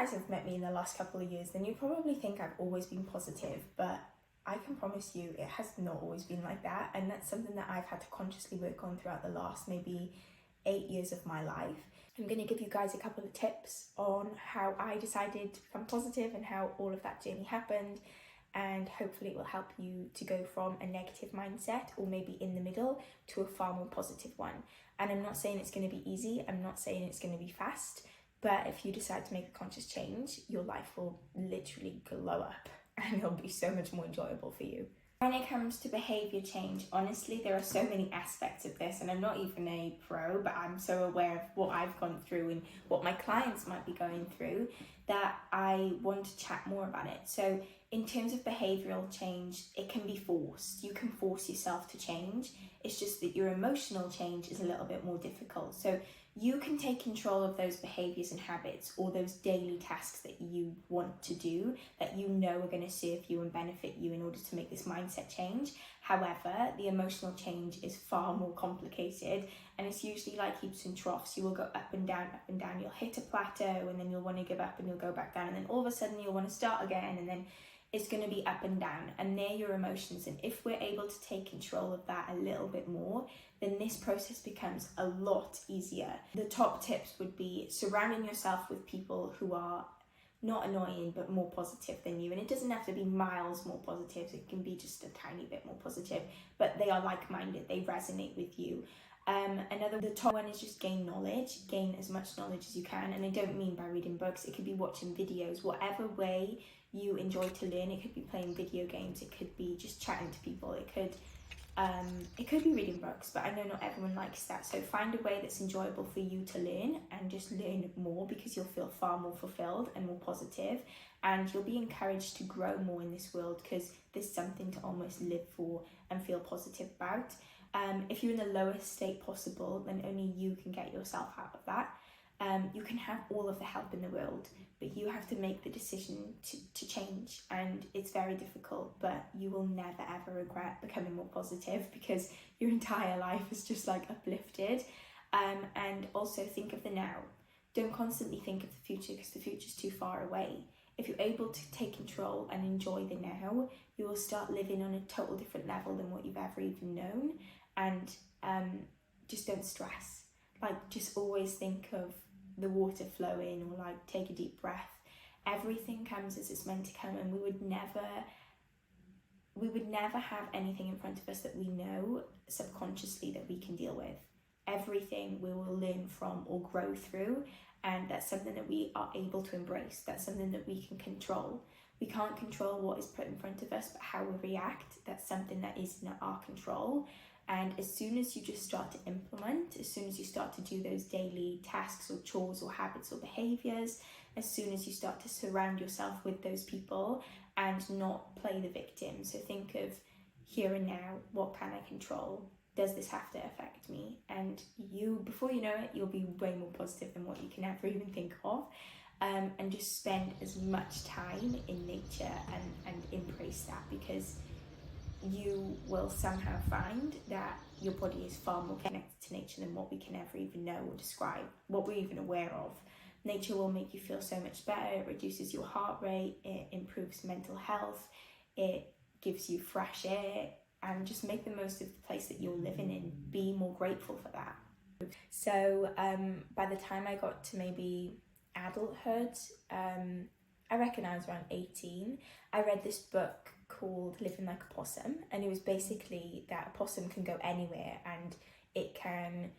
guys have met me in the last couple of years, then you probably think I've always been positive, but I can promise you it has not always been like that, and that's something that I've had to consciously work on throughout the last maybe 8 years of my life. I'm going to give you guys a couple of tips on how I decided to become positive and how all of that journey happened, and hopefully it will help you to go from a negative mindset, or maybe in the middle, to a far more positive one. And I'm not saying it's going to be easy, I'm not saying it's going to be fast, but if you decide to make a conscious change, your life will literally glow up and it'll be so much more enjoyable for you. When it comes to behaviour change, honestly, there are so many aspects of this, and I'm not even a pro, but I'm so aware of what I've gone through and what my clients might be going through that I want to chat more about it. So in terms of behavioural change, it can be forced. You can force yourself to change. It's just that your emotional change is a little bit more difficult. So you can take control of those behaviours and habits, or those daily tasks that you want to do, that you know are going to serve you and benefit you in order to make this mindset change. However, the emotional change is far more complicated, and it's usually like heaps and troughs. You will go up and down, you'll hit a plateau, and then you'll want to give up and you'll go back down, and then all of a sudden you'll want to start again, and then it's going to be up and down, and they're your emotions. And if we're able to take control of that a little bit more, then this process becomes a lot easier. The top tips would be surrounding yourself with people who are not annoying but more positive than you, and it doesn't have to be miles more positive, it can be just a tiny bit more positive, but they are like-minded, they resonate with you. The top one is just gain knowledge. Gain as much knowledge as you can, and I don't mean by reading books, it could be watching videos, whatever way you enjoy to learn. It could be playing video games, it could be just chatting to people, it could be reading books, but I know not everyone likes that. So find a way that's enjoyable for you to learn, and just learn more, because you'll feel far more fulfilled and more positive, and you'll be encouraged to grow more in this world, because there's something to almost live for and feel positive about. If you're in the lowest state possible, then only you can get yourself out of that. You can have all of the help in the world, but you have to make the decision to change, and it's very difficult, but you will never ever regret becoming more positive, because your entire life is just like uplifted. And also think of the now. Don't constantly think of the future, because the future's too far away. If you're able to take control and enjoy the now, you will start living on a total different level than what you've ever even known. And just don't stress. Like, just always think of the water flowing, or like take a deep breath. Everything comes as it's meant to come, and we would never have anything in front of us that we know subconsciously that we can deal with. Everything we will learn from or grow through, and that's something that we are able to embrace. That's something that we can control. We can't control what is put in front of us, but how we react, that's something that is in our control. And as soon as you just start to implement, as soon as you start to do those daily tasks or chores or habits or behaviours, as soon as you start to surround yourself with those people and not play the victim. So think of here and now, what can I control? Does this have to affect me? And you, before you know it, you'll be way more positive than what you can ever even think of. And just spend as much time in nature and embrace that, because you will somehow find that your body is far more connected to nature than what we can ever even know or describe, what we're even aware of. Nature will make you feel so much better. It reduces your heart rate, it improves mental health, it gives you fresh air, and just make the most of the place that you're living in. Be more grateful for that. So by the time I got to maybe adulthood, I reckon I was around 18, I read this book called Living Like a Possum, and it was basically that a possum can go anywhere and it can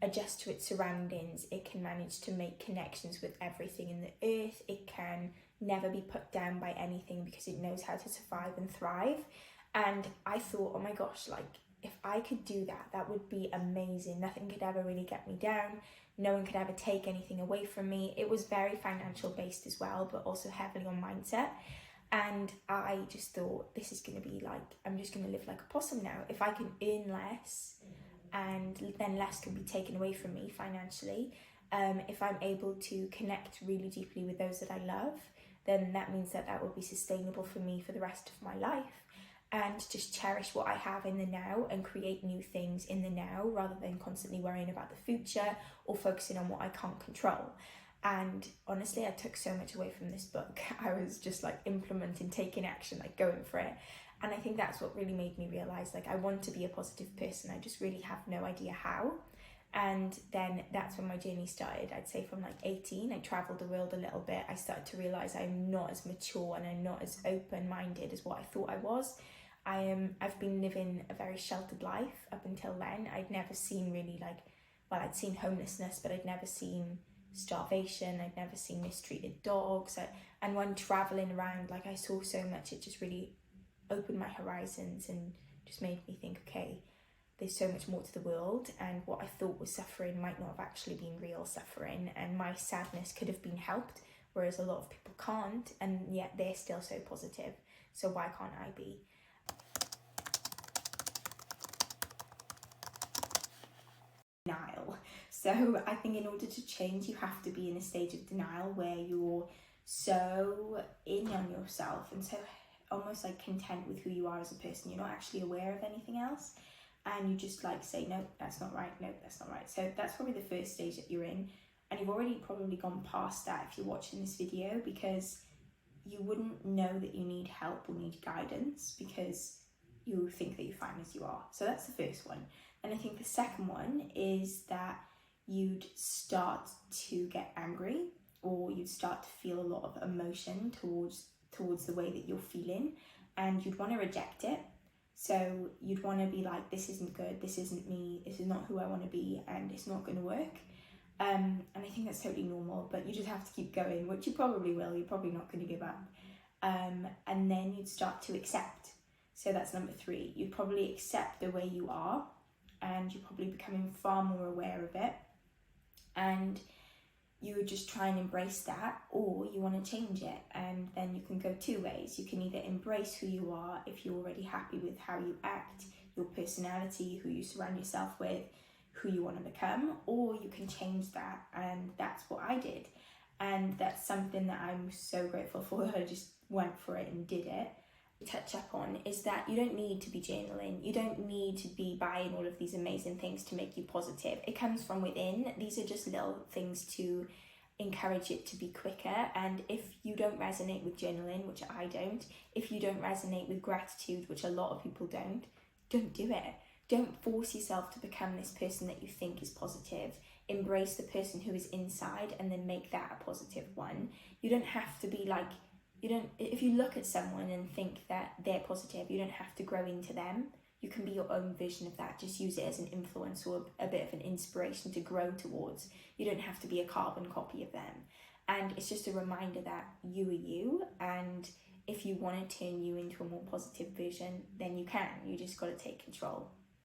adjust to its surroundings, it can manage to make connections with everything in the earth, it can never be put down by anything because it knows how to survive and thrive. And I thought, oh my gosh, like if I could do that, that would be amazing. Nothing could ever really get me down, no one could ever take anything away from me. It was very financial based as well, but also heavily on mindset. And I just thought, this is going to be like, I'm just going to live like a possum now. If I can earn less, and then less can be taken away from me financially, if I'm able to connect really deeply with those that I love, then that means that that will be sustainable for me for the rest of my life. And just cherish what I have in the now and create new things in the now, rather than constantly worrying about the future or focusing on what I can't control. And honestly, I took so much away from this book. I was just like implementing, taking action, like going for it. And I think that's what really made me realize, like, I want to be a positive person. I just really have no idea how. And then that's when my journey started. I'd say from like 18, I traveled the world a little bit. I started to realize I'm not as mature and I'm not as open-minded as what I thought I was. I've been living a very sheltered life up until then. I'd never seen really like, well, I'd seen homelessness, but I'd never seen starvation. I'd never seen mistreated dogs. And when traveling around, like, I saw so much. It just really opened my horizons and just made me think, okay, there's so much more to the world, and what I thought was suffering might not have actually been real suffering, and my sadness could have been helped, whereas a lot of people can't, and yet they're still so positive. So why can't I be? Denial. So I think in order to change, you have to be in a stage of denial where you're so in on yourself and so almost like content with who you are as a person. You're not actually aware of anything else, and you just like say, no, that's not right, no, that's not right. So that's probably the first stage that you're in, and you've already probably gone past that if you're watching this video, because you wouldn't know that you need help or need guidance because you think that you're fine as you are. So that's the first one. And I think the second one is that you'd start to get angry, or you'd start to feel a lot of emotion towards the way that you're feeling, and you'd want to reject it. So you'd want to be like, this isn't good, this isn't me, this is not who I want to be, and it's not going to work. And I think that's totally normal, but you just have to keep going, which you probably will. You're probably not going to give up. And then you'd start to accept. So that's number 3. You'd probably accept the way you are, and you're probably becoming far more aware of it. And you would just try and embrace that, or you want to change it. And then you can go 2 ways. You can either embrace who you are if you're already happy with how you act, your personality, who you surround yourself with, who you want to become, or you can change that. And that's what I did. And that's something that I'm so grateful for, that I just went for it and did it. Touch up on is that you don't need to be journaling, you don't need to be buying all of these amazing things to make you positive. It comes from within. These are just little things to encourage it to be quicker. And if you don't resonate with journaling, which I don't, if you don't resonate with gratitude, which a lot of people don't do it. Don't force yourself to become this person that you think is positive. Embrace the person who is inside and then make that a positive one. You don't have to be like, if you look at someone and think that they're positive, you don't have to grow into them. You can be your own vision of that. Just use it as an influence or a bit of an inspiration to grow towards. You don't have to be a carbon copy of them. And it's just a reminder that you are you, and if you want to turn you into a more positive version, then you can. You just got to take control.